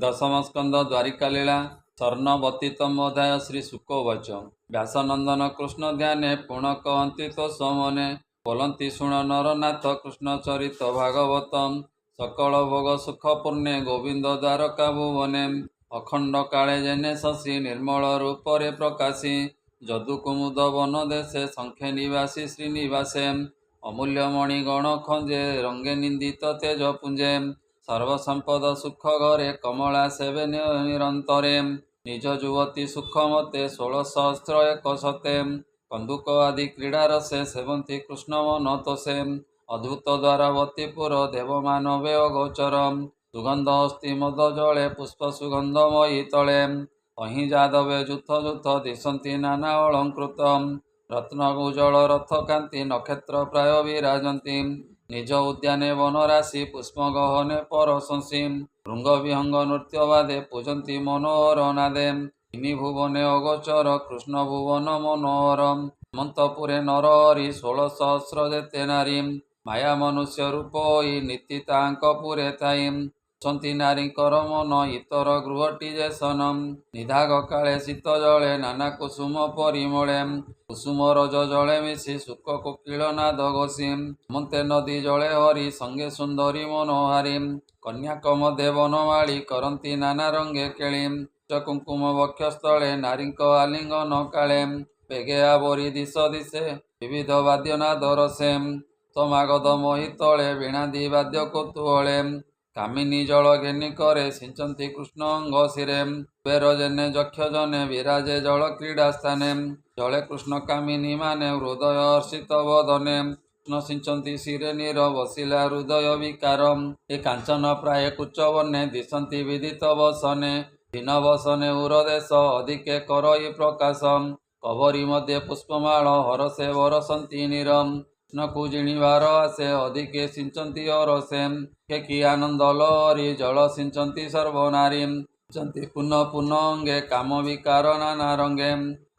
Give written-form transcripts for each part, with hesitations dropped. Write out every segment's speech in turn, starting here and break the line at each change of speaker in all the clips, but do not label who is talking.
दशम स्कंद द्वारिका लीला स्वर्णवतीतम अध्याय श्री शुकोवच व्यासनंदन कृष्ण ध्याने पुण कहती तो सोमने बोलती शुण नरनाथ कृष्ण चरित भागवतम सकल भोग सुख पूर्णे गोविंद द्वारका भुवने अखंड काले जेने शशि निर्मल रूपरे प्रकाशी जदु कुमुद वन देशे संख्ये निवासी श्रीनिवासे अमूल्य मणिगण खंजे रंगे निंदित तेज पुंजे सर्वसंपद सुख घरे कमला सेवे निरंतरे निज युवती सुख मते 16,100 कंदुक आदि क्रीड़ा रसे सेवंती कृष्ण मन तोषे अद्भुत द्वारावतीपुर देवमानवे अगोचर सुगंध अस्ति मद जले पुष्प सुगंधमयी तले अहि जादवे जुथ जुथ दिशंती नाना अलंकृत रत्न उज्जवल रथ कांति नक्षत्र प्राय विराजंती निज उद्याने वनराशि पुष्प गहने परशंसी भृंग विहंग नृत्यवादे पूजंती मनोहर नादे इनि भुवने अगोचर कृष्ण भुवन मनोहर हेमंतपुरे नरहरि 16,000 जेते नारी माया मनुष्य रूप होई नीति तांकपुरे थाई ଛନ୍ତି ନାରୀଙ୍କର ମନ ଇତର ଗୃହଟି ଯେ ସନମ ନିଧାଗ କାଳେ ଶୀତ ଜଳେ ନାନା କୁସୁମ ପରିମଳେ କୁସୁମ ରଜ ଜଳେ ମିଶି ଶୁକ କୋକିଳ ନାଦ ଘୋଷି ମନ୍ତେ ନଦୀ ଜଳେ ହରି ସଙ୍ଗେ ସୁନ୍ଦରୀ ମନୋହାରୀ କନ୍ୟାକ ମଧ୍ୟେ ବନମାଳୀ କରନ୍ତି ନାନା ରଙ୍ଗେ କେଳି କୁଙ୍କୁମ ବକ୍ଷସ୍ଥଳେ ନାରୀଙ୍କ ଆଲିଙ୍ଗନ କାଳେ ବେଗେ ଆବରି ଦିଶ ଦିଶେ ବିବିଧ ବାଦ୍ୟ ନାଦ ରସେ ତମାଗଧ ମହି ତଳେ ବୀଣାଦି ବାଦ୍ୟ କୌତୁହଳେ कामिनी जल घेनी करे सिंचंती कृष्ण अंग शिरे कुबेर जेने जक्ष जने विराजे जल क्रीड़ा स्थाने जले कृष्ण कामिनी माने हृदय हर्षित वदने कृष्ण सिंचंती शिरे नीर बसिला हृदय विकार ए कांचन प्राय कुच वने दिशंती विदित वसने दीन वसने उरदेश अधिके करई प्रकाश कबरी मध्य पुष्पमाल हरसे वरसंती नीरम कृष्ण को जिणिवार आसे अधिके सिंचंती हरसे कि आनंद लहरी जल सिंचंती सर्वनारी सिंचंती पुनः पुनः अंगे काम विकार नाना रंगे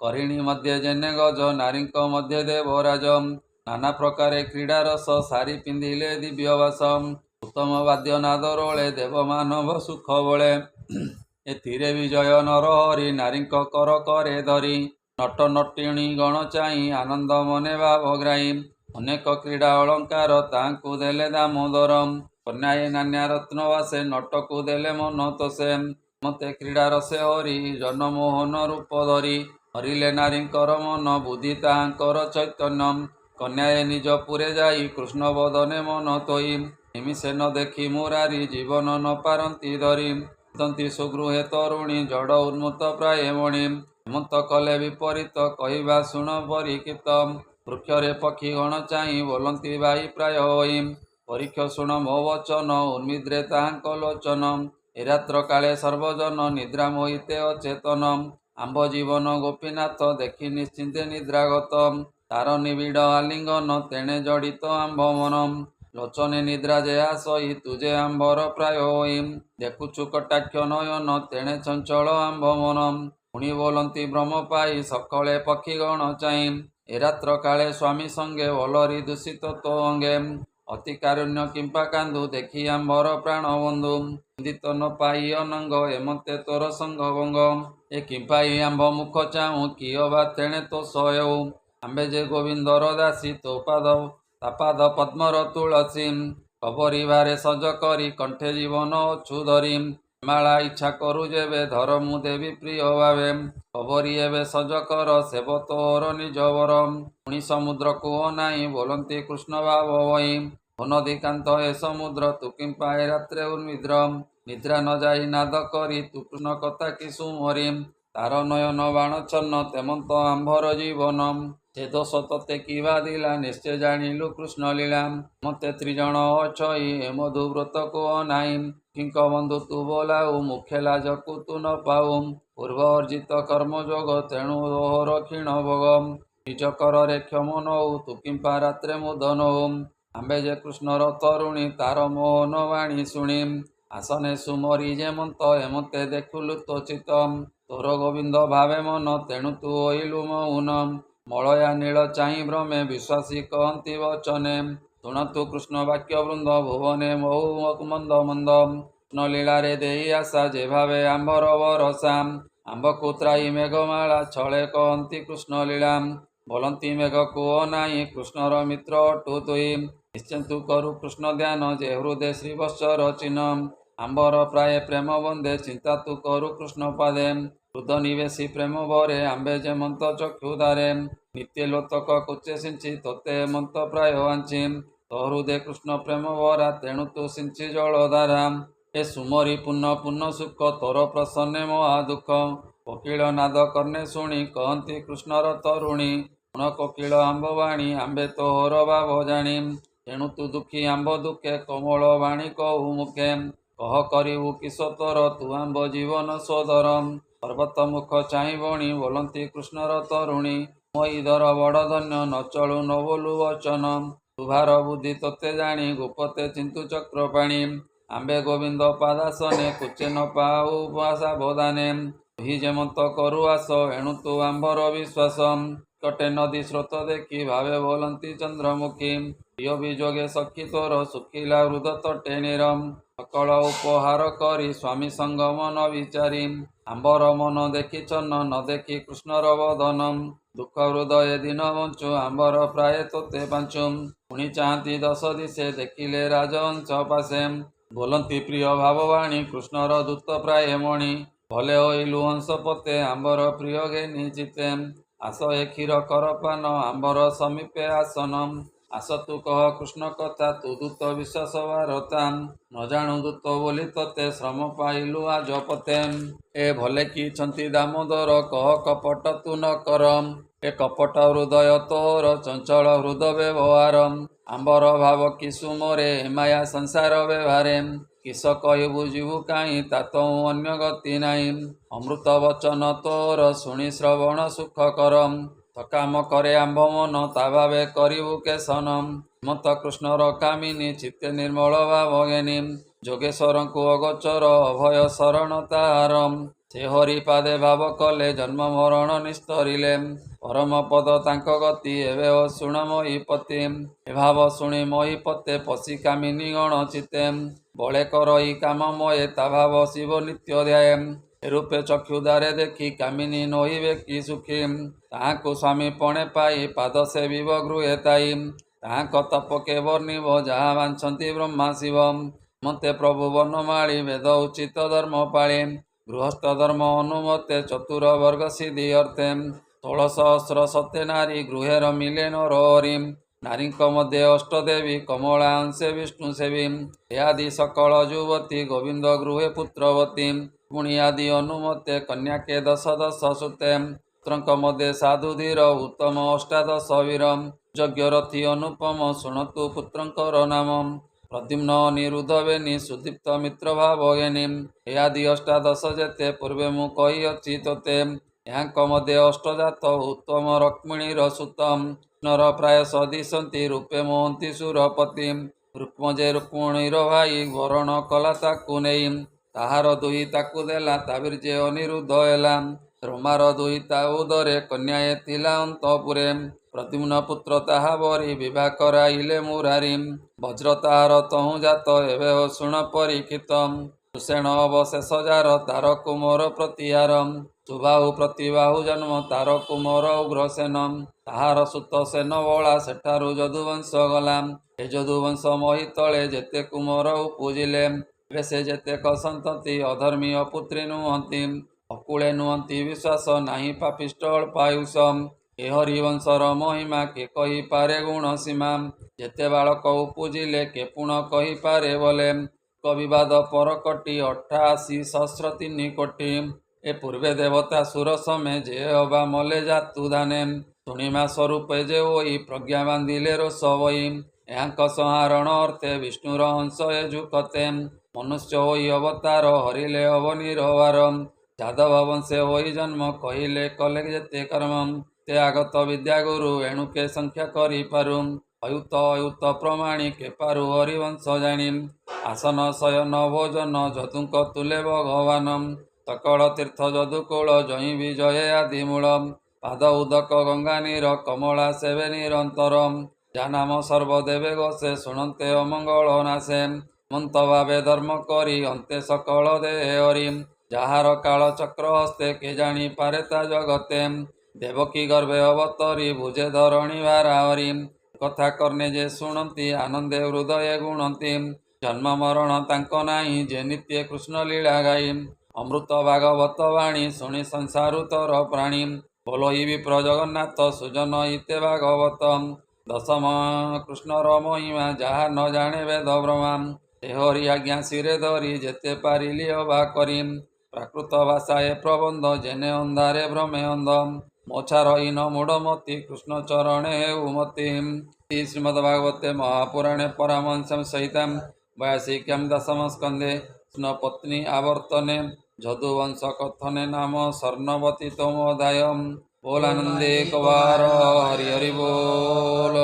करिणी मध्य जेने गज नारीक मध्य देवराज नाना प्रकारे क्रीड़ा रस सारी पिंधिले दिव्यवास उत्तम वाद्य नाद रोले देव मानव सुख बळे एथिरे विजय नरहरि नारीक कर करे धरी नट नटिणी गण चाई आनंद मने भावग्राही अनेक क्रीड़ा अलंकार तांकु देले दामोदर कन्याए नान्या रत्नवासे नटकु देले मन तोषे मते क्रीड़ा रसे हरि जनमोहन रूप धरी हरिले नारींकर मन बुद्धि तांकर चैतन्य कन्याए निज पुरे जाई कृष्ण बदने मन तोई निमिषे न देखी मुरारी जीवन न पारंती धरी तंती सुगृहे तरुणी जड़ उन्मुत प्राय मणि हेमंत कले विपरीत कहवा शुण परिकित वृक्षरे पक्षी गण चाई बोलती बाई प्राय होई परीक्ष शुण मो वचन उन्मिद्रे तांक लोचन एरात्र काले सर्वजन निद्रा मोहिते अचेतन आंब जीवन गोपीनाथ देखी निश्चिंते निद्रागत तार निबिड़ आलिंगन तेणे जड़ित आंब मन लोचने निद्रा जे आसई तुझे आंबर प्राय होई देखुचु कटाक्ष नयन तेणे चंचल आंब मन पुणी बोलती ब्रह्म पाई सकले पक्षी गण चाई एरात्र काले स्वामी संगे वलरी दूषित तो अंगे अति कारुण्य किंपा कांदु देखी आंबर प्राण बंधु निंदित न पाई अनंग एमते तोर संग भंग ए किंपाई आंब मुख चाहू किय बा तेणे तो सयऊ आंबे जे गोविंदर दासी तो पाद तापाद पद्मर तुलसी कबरी बारे सज करी कंठे जीवन अछु धरी माला इच्छा करू जेबे धरमु देवी प्रिय भावे कबरी एबे सज कर सेव तोर निज वर पुणी समुद्र को नाई बोलती कृष्ण भाव वही नदीकांत ए समुद्र तु किंपाए रात्रे उन्मिद्र निद्रा न जाई नाद करी तु कृष्ण कथा कि सुमरी तार नयन बाण छन्न तेमंत आंभर जीवन से दोष तते कि बाधिला निश्चय जानिलु कृष्ण लीला मते त्रिजण अछई ए मधुव्रत को नाई किंक बंधु तु बोलाऊ मुखे लाजकु तु न पाऊ पूर्व अर्जित कर्म जोग तेणु दोहर क्षीण भोग निज करे क्षम नऊ तु किंपा रात्रे मुदन आंबे जे कृष्णर तरुणी तार मोहन वाणी शुणी आसने सुमरी जेमंत हेमते देखुलु तो चित तोर गोविंद भावे मन तेणु तु होइलु मौन मलया नील चाहि भ्रमे विश्वासी कहती वचने शुणतु कृष्ण वाक्य वृंद भुवने महु मंद मंद କୃଷ୍ଣଲୀଳାରେ ଦେଇ ଆଶା ଯେ ଭାବେ ଆମ୍ଭର ବରସା। ଆମ୍ଭକୁ ତ୍ରାହି ମେଘମାଳା ଛଳେ କହନ୍ତି କୃଷ୍ଣଲୀଳା। ବୋଲନ୍ତି ମେଘ କୁହ ନାହିଁ କୃଷ୍ଣର ମିତ୍ର ଅଟୁ ତୁଇ। ନିଶ୍ଚିନ୍ତୁ କରୁ କୃଷ୍ଣ ଧ୍ୟାନ ଯେ ହୃଦେ ଶ୍ରୀବତ୍ସର ଚିହ୍ନ। ଆମ୍ଭର ପ୍ରାୟ ପ୍ରେମ ବନ୍ଦେ ଚିନ୍ତା ତୁ କରୁ କୃଷ୍ଣ ପାଦେ। ହୃଦ ନିବେଶୀ ପ୍ରେମ ଭରେ ଆମ୍ଭେ ଯେମନ୍ତ ଚକ୍ଷୁଧାରେ। ନିତ୍ୟ ଲୋତକ କୁଚେ ସିଞ୍ଚି ତୋତେ ମନ୍ତ ପ୍ରାୟ ଆଞ୍ଚି। ତ ହୃଦେ କୃଷ୍ଣ ପ୍ରେମ ଭରା ତେଣୁ ତୁ ସିଞ୍ଚି ଜଳଧାରା। ଏ ସୁମରି ପୂର୍ଣ୍ଣ ପୂର୍ଣ୍ଣ ସୁଖ ତୋର ପ୍ରସନ୍ନେ ମହା ଦୁଃଖ। କୋକିଳ ନାଦ କର୍ଣ୍ଣେ ଶୁଣି କହନ୍ତି କୃଷ୍ଣର ତରୁଣୀ। ଶୁଣ କୋକିଳ ଆମ୍ଭ ବାଣୀ ଆମ୍ଭେ ତୋହର ଭାବ ଜାଣି। ତେଣୁ ତୁ ଦୁଃଖୀ ଆମ୍ଭ ଦୁଃଖେ କୋମଳ ବାଣୀ କହୁ ମୁଖେ। କହ କରିବୁ କିସ ତୋର ତୁ ଆମ୍ଭ ଜୀବନ ସୋଦର। ପର୍ବତ ମୁଖ ଚାହିଁ ବଣି ବୋଲନ୍ତି କୃଷ୍ଣର ତରୁଣୀ। ମହିଧର ବଡ଼ ଧନ୍ୟ ନ ଚଳୁ ନ ବୋଲୁ ବଚନ। ତୁ ଭାର ବୁଦ୍ଧି ତୋତେ ଜାଣି ଗୋପତେ ଚିନ୍ତୁ ଚକ୍ରପାଣି। ଆମ୍ଭେ ଗୋବିନ୍ଦ ପାଦାସନେ କୁଚେ ନ ପାଉ ସାବଧାନେ। ତୁହି ଯେମନ୍ତ କରୁ ଆସ ଏଣୁ ତୁ ଆମ୍ଭର ବିଶ୍ୱାସ। କଟେ ନଦୀ ସ୍ରୋତ ଦେଖି ଭାବେ ବୋଲନ୍ତି ଚନ୍ଦ୍ରମୁଖୀ। ପ୍ରିୟ ବିଯୋଗେ ସଖୀ ତୋର ଶୁଖିଲା ହୃଦ ତଟେ ନୀର। ସକଳ ଉପହାର କରି ସ୍ୱାମୀ ସଙ୍ଗ ମନ ବିଚାରି। ଆମ୍ଭର ମନ ଦେଖି ଚନ୍ନ ନ ଦେଖି କୃଷ୍ଣର ବଦନ। ଦୁଃଖ ହୃଦୟ ଦିନ ବଞ୍ଚୁ ଆମ୍ଭର ପ୍ରାୟ ତୋତେ ପାଞ୍ଚୁ। ପୁଣି ଚାହାନ୍ତି ଦଶ ଦିଶେ ଦେଖିଲେ ରାଜହଂସ ପାଶେ। ବୋଲନ୍ତି ପ୍ରିୟ ଭାବବାଣୀ କୃଷ୍ଣର ଦୂତ ପ୍ରାୟ ମଣି। ଭଲେ ହୋଇଲୁ ହଂସ ପତେ ଆମ୍ଭର ପ୍ରିୟ ଘେନି ଚିତେ। ଆସ ଏ କ୍ଷୀର କର ପାନ ଆମ୍ଭର ସମୀପେ ଆସନ। ଆସ ତୁ କହ କୃଷ୍ଣ କଥା ତୁ ଦୂତ ବିଶ୍ୱାସ ବାରତା। ନ ଜାଣୁ ଦୂତ ବୋଲି ତତେ ଶ୍ରମ ପାଇଲୁ ଆଜ ପତେ। ଏ ଭଲେ କିଛନ୍ତି ଦାମୋଦର କହ କପଟ ତୁ ନ କର। ଏ କପଟ ହୃଦୟ ତୋର ଚଞ୍ଚଳ ହୃଦ ବ୍ୟବହାର। ଆମ୍ଭର ଭାବ କି ସୁମରେ ଏ ମାୟା ସଂସାର ବ୍ୟବହାରେ। କିସ କହି ବୁଝିବୁ କାହିଁ ତାତହୁଁ ଅନ୍ୟ ଗତି ନାହିଁ। ଅମୃତ ବଚନ ତୋର ଶୁଣି ଶ୍ରବଣ ସୁଖ କର। ସକାମ କରେ ଆମ୍ଭ ମନ ତା ଭାବେ କରିବୁ କେଶନ। ଶ୍ରୀମନ୍ତ କୃଷ୍ଣର କାମିନୀ ଚିତ୍ତେ ନିର୍ମଳ ଭାବ ଘେନି। ଯୋଗେଶ୍ୱରଙ୍କୁ ଅଗୋଚର ଅଭୟ ଶରଣ ତାହାର। ସେ ହରି ପାଦେ ଭାବ କଲେ ଜନ୍ମ ମରଣ ନିସ୍ତରିଲେ। ପରମ ପଦ ତାଙ୍କ ଗତି ଏବେ ଶୁଣ ମହୀପତି। ଏ ଭାବ ଶୁଣି ମହୀପତେ ପଶି କାମିନୀ ଗଣ ଚିତେ। ବଳେ କରଇ କାମମୟେ ତା ଭାବ ଶିବ ନିତ୍ୟ ଧ୍ୟାଏ। ଏ ରୂପେ ଚକ୍ଷୁଦାରେ ଦେଖି କାମିନୀ ନହିବେ କି ସୁଖୀ। ତାହାଙ୍କୁ ସ୍ୱାମୀ ପଣେ ପାଇ ପାଦ ସେବିବ ଗୃହେ ଥାଇ। ତାହାଙ୍କ ତପ କେ ବର୍ଣ୍ଣିବ ଯାହା ବାଞ୍ଛନ୍ତି ବ୍ରହ୍ମା ଶିବ। ମତେ ପ୍ରଭୁ ବନମାଳୀ ବେଦ ଉଚିତ ଧର୍ମ ପାଳି। ଗୃହସ୍ଥ ଧର୍ମ ଅନୁମତେ ଚତୁର ବର୍ଗ ସିଦ୍ଧି ଅର୍ଥେ। 16,000 ସତେ ନାରୀ ଗୃହେର ମିଲେ ନର ହରି। ନାରୀଙ୍କ ମଧ୍ୟ ଅଷ୍ଟଦେବୀ କମଳା ଅଂଶେ ବିଷ୍ଣୁ ସେବୀ। ଏ ଆଦି ସକଳ ଯୁବତୀ ଗୋବିନ୍ଦ ଗୃହେ ପୁତ୍ରବତୀ। ପୁଣି ଆଦି ଅନୁମତେ କନ୍ୟାକେ 10 ସୁତେ। ପୁତ୍ରଙ୍କ ମଧ୍ୟ ସାଧୁ ଧୀର ଉତ୍ତମ ଅଷ୍ଟାଦଶ ବୀର। ଯଜ୍ଞରଥୀ ଅନୁପମ ଶୁଣତୁ ପୁତ୍ରଙ୍କର ନାମ। ପ୍ରଦ୍ୟୁମ୍ନ ଅନିରୁଦ୍ଧ ବେନି ସୁଦୀପ୍ତ ମିତ୍ର ଭାବ ଘେନି। ଏ ଆଦି ଅଷ୍ଟାଦଶ ଯେତେ ପୂର୍ବେ ମୁଁ କହିଅଛି ତୋତେ। ଏହାଙ୍କ ମଧ୍ୟ ଅଷ୍ଟଜାତ ଉତ୍ତମ ରୁକ୍ମିଣୀର ସୁତ। କୃଷ୍ଣର ପ୍ରାୟ ସଦିଶନ୍ତି ରୂପେ ମୋହନ୍ତି ସୁରପତି। ରୁକ୍ମ ଯେ ରୁକ୍ମିଣୀର ଭାଇ ବରଣ କଲା ତାକୁ ନେଇ। ତାହାର ଦୁଇ ତାକୁ ଦେଲା ତା ବୀର୍ଯ୍ୟ ଅନିରୁଦ୍ଧ ହେଲା। ରୋମାର ଦୁଇ ତା ଉଦରେ କନ୍ୟାଏ ଥିଲା ଅନ୍ତପୁରେ। ପ୍ରଦ୍ୟୁମ୍ନ ପୁତ୍ର ତାହା ବରି ବିବାହ କରାଇଲେ ମୁରାରି। ବଜ୍ର ତାହାର ତହୁଁ ଜାତ ଏବେ ଶୁଣ ପରୀକ୍ଷିତ। ସୁଷେଣ ଅବଶେଷ ଯାର ତାର କୁମର ପ୍ରତିହାର। ସୁବାହୁ ପ୍ରତିବାହୁ ଜନ୍ମ ତାର କୁମର ଉଗ୍ରସେନ। ତାହାର ସୁତ ସେନ ବଳା ସେଠାରୁ ଯଦୁବଂଶ ଗଲା। ଏ ଯଦୁବଂଶ ମହି ତଳେ ଯେତେ କୁମର ଉପୁଜିଲେ। ଏବେ ସେ ଯେତେକ ସନ୍ତତି ଅଧର୍ମୀ ଅପୁତ୍ରୀ ନୁହନ୍ତି। ଅକୁଳେ ନୁହନ୍ତି ବିଶ୍ୱାସ ନାହିଁ ପାପିଷ୍ଟ ଅଳ୍ପାୟୁଷ। ଏ ହରିବଂଶର ମହିମା କେ କହିପାରେ ଗୁଣ ସୀମା। ଯେତେ ବାଳକ ଉପୁଜିଲେ କେ ପୁଣ କହିପାରେ ବୋଲେ। କବିବାଦ ପରକଟି 88,003 କୋଟି। ଏ ପୂର୍ବେ ଦେବତା ସୁର ସମେ ଯେ ଅବା ମଲେ ଜାତୁ ଧାନେ। ଶୁଣିମା ସ୍ୱରୂପେ ଯେ ହୋଇ ପ୍ରଜ୍ଞା ବାନ୍ଧିଲେ ରୋଷ ବହି। ଏହାଙ୍କ ସଂହାରଣ ଅର୍ଥେ ବିଷ୍ଣୁର ହଂସ ଏ ଯୁକତେ। ମନୁଷ୍ୟ ହୋଇ ଅବତାର ହରିଲେ ଅବନିର୍ବାର। ଯାଦବ ବଂଶେ ହୋଇ ଜନ୍ମ କହିଲେ କଲେ ଯେତେ କର୍ମ। ତେ ଆଗତ ବିଦ୍ୟା ଗୁରୁ ଏଣୁକେ ସଂଖ୍ୟା କରିପାରୁ। ଅୟୁତ ଅୟୁତ ପ୍ରମାଣୀ କେ ପାରୁ ହରିବଂଶ ଜାଣି। ଆସନ ଶୟନ ଭୋଜନ ଯଦୁଙ୍କ ତୁଲେ ଭଗବାନ। ସକଳ ତୀର୍ଥ ଯଦୁକୂଳ ଜଇଁ ବିଜୟ ଆଦି ମୂଳ। ପାଦ ଉଦକ ଗଙ୍ଗା ନୀର କମଳା ସେବେ ନିରନ୍ତର। ଯା ନାମ ସର୍ବ ଦେବେ ଘୋଷେ ଶୁଣନ୍ତେ ଅମଙ୍ଗଳ ନାଶେ। ମନ୍ତ ଭାବେ ଧର୍ମ କରି ଅନ୍ତେ ସକଳ ଦେହରି ଯାହାର କାଳ ଚକ୍ର ହସ୍ତେ କେ ଜାଣିପାରେ ତା ଜଗତେ ଦେବକୀ ଗର୍ଭେ ଅବତରି ଭୁଜେ ଧରଣୀ ଭାରାହରି କଥା କର୍ଣ୍ଣେ ଯେ ଶୁଣନ୍ତି ଆନନ୍ଦେ ହୃଦୟ ଗୁଣନ୍ତି ଜନ୍ମ ମରଣ ତାଙ୍କ ନାହିଁ ଯେ ନିତ୍ୟ କୃଷ୍ଣ ଲୀଳା ଗାଇ ଅମୃତ ଭାଗବତ ବାଣୀ ଶୁଣି ସଂସାରୁତର ପ୍ରାଣୀ ବୋଲୋଇ ବିପ୍ର ଜଗନ୍ନାଥ ସୁଜନ ଇତେ ଭାଗବତ ଦଶମ କୃଷ୍ଣର ମହିମା ଯାହା ନ ଜାଣେ ବେଦ ବ୍ରହ୍ମା ଏ ହରି ଆଜ୍ଞା ଶିରେ ଧରି ଯେତେ ପାରିଲି ଅବା କରି ପ୍ରାକୃତ ଭାଷା ଏ ପ୍ରବନ୍ଧ ଯେନେ ଅନ୍ଧାରେ ଭ୍ରମେ ଅନ୍ଧ ମୋଛାର ହୀନ ମୂଢ଼ମତି କୃଷ୍ଣ ଚରଣେ ହେଉ ମତି ଶ୍ରୀମଦ୍ ଭାଗବତେ ମହାପୁରାଣେ ପରମହଂସ ସହିତାମ୍ 82 ଦଶମ ସ୍କନ୍ଧେ କୃଷ୍ଣ ପତ୍ନୀ ଆବର୍ତ୍ତନେ ଯଦୁବଂଶ କଥନେ ନାମ ସ୍ୱର୍ଣ୍ଣବତୀ ତମୋଦାୟ ବୋଲାନନ୍ଦେ କବାର ହରି ହରି ବୋଲ।